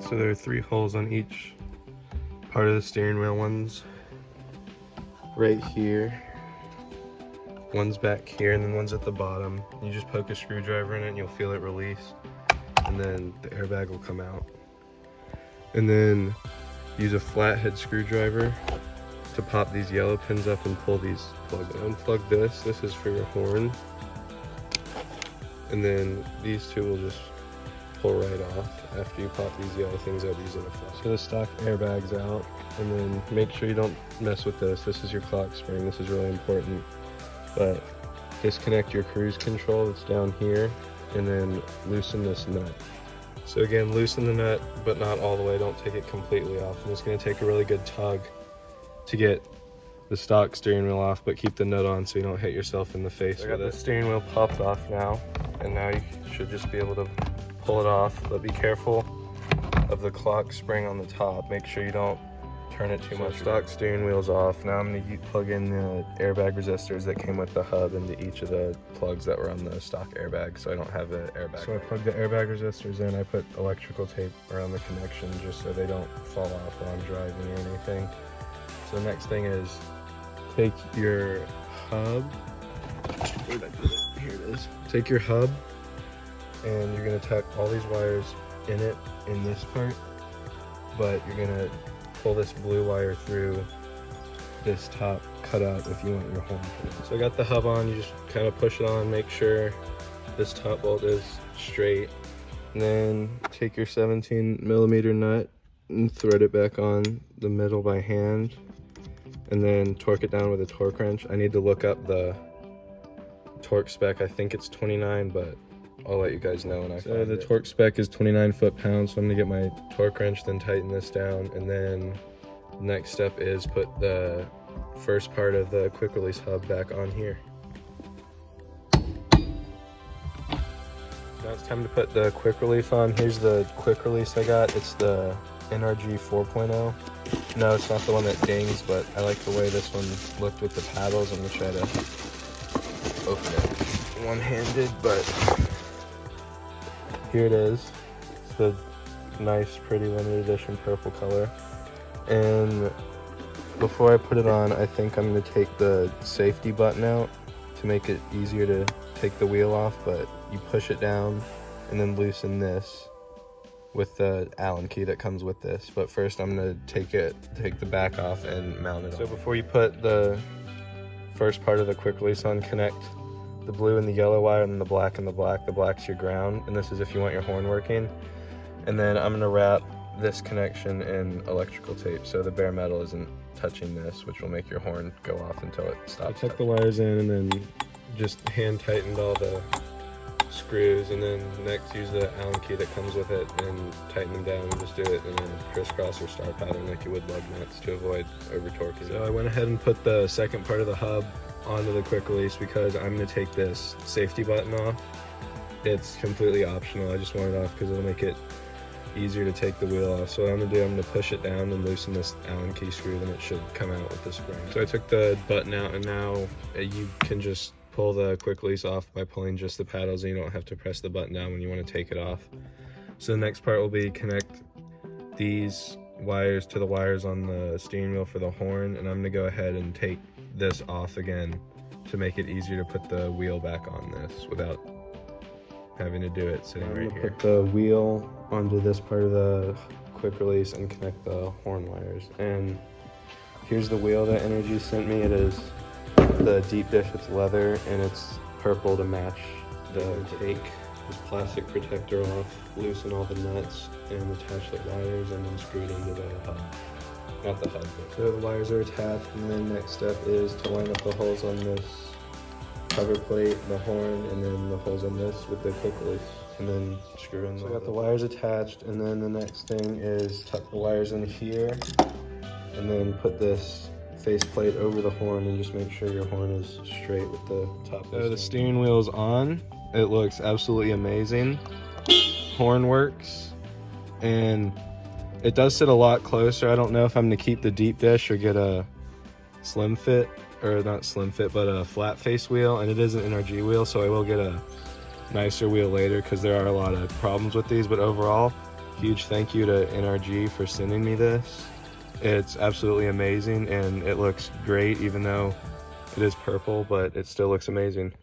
So there are 3 holes on each part of the steering wheel. One's right here, one's back here, and then one's at the bottom. You just poke a screwdriver in it and you'll feel it release, and then the airbag will come out. And then use a flathead screwdriver to pop these yellow pins up and pull these plugs. Unplug this. This is for your horn. And then these 2 will just pull right off after you pop these yellow things out using a flathead. So the stock airbag's out, and then make sure you don't mess with this. This is your clock spring. This is really important. But disconnect your cruise control that's down here, and then loosen this nut. So again, loosen the nut, but not all the way. Don't take it completely off. And it's going to take a really good tug to get the stock steering wheel off, but keep the nut on so you don't hit yourself in the face. So I got the steering wheel popped off now, and now you should just be able to pull it off, but be careful of the clock spring on the top. Make sure you don't turn it too much. Stock steering wheel's off. Now I'm going to plug in the airbag resistors that came with the hub into each of the plugs that were on the stock airbag, so I don't have an airbag. So I plugged the airbag resistors in. I put electrical tape around the connection just so they don't fall off while I'm driving or anything. So the next thing is take your hub. Where'd I put it? Here it is. Take your hub, and you're going to tuck all these wires in it in this part, but you're going to pull this blue wire through this top cutout if you want your horn. So I got the hub on. You just kind of push it on, make sure this top bolt is straight, and then take your 17mm nut and thread it back on the middle by hand, and then torque it down with a torque wrench. I need to look up the torque spec. I think it's 29, but I'll let you guys know when I find it. The torque spec is 29 foot-pounds, so I'm gonna get my torque wrench, then tighten this down, and then the next step is put the first part of the quick release hub back on here. Now it's time to put the quick release on. Here's the quick release I got. It's the NRG 4.0. No, it's not the one that dings, but I like the way this one looked with the paddles. I'm gonna try to open it one-handed, but here it is. It's the nice, pretty limited edition purple color. And before I put it on, I think I'm going to take the safety button out to make it easier to take the wheel off, but you push it down and then loosen this with the Allen key that comes with this. But first I'm going to take the back off and mount it on. So before you put the first part of the quick release on, connect the blue and the yellow wire, and then the black and the black. The black's your ground, and this is if you want your horn working. And then I'm gonna wrap this connection in electrical tape so the bare metal isn't touching this, which will make your horn go off until it stops. I took the wires in and then just hand tightened all the screws, and then next use the Allen key that comes with it and tighten them down, and just do it in a crisscross or star pattern like you would lug nuts to avoid over torquing. So I went ahead and put the second part of the hub onto the quick release because I'm going to take this safety button off. It's completely optional. I just want it off because it'll make it easier to take the wheel off. So what I'm going to do, I'm going to push it down and loosen this Allen key screw, then it should come out with the spring. So I took the button out, and now you can just pull the quick release off by pulling just the paddles, and you don't have to press the button down when you want to take it off. So the next part will be connect these wires to the wires on the steering wheel for the horn, and I'm going to go ahead and take this off again to make it easier to put the wheel back on this without having to do it sitting right here. Put the wheel onto this part of the quick release and connect the horn wires. And here's the wheel that NRG sent me. It is the deep dish. It's leather and it's purple to match the take this plastic protector off, loosen all the nuts, and attach the wires, and then screw it into the hub. Not the hub. So the wires are attached, and then next step is to line up the holes on this cover plate, the horn, and then the holes on this with the quick release, and then screw in. So I got the wires attached, and then the next thing is tuck the wires in here, and then put this face plate over the horn, and just make sure your horn is straight with the top. So the steering wheel is on. It looks absolutely amazing. Horn works, and it does sit a lot closer. I don't know if I'm gonna keep the deep dish or get a slim fit, or not slim fit, but a flat face wheel, and it is an NRG wheel, so I will get a nicer wheel later because there are a lot of problems with these, but overall Huge thank you to NRG for sending me this. It's absolutely amazing and it looks great even though it is purple, but it still looks amazing.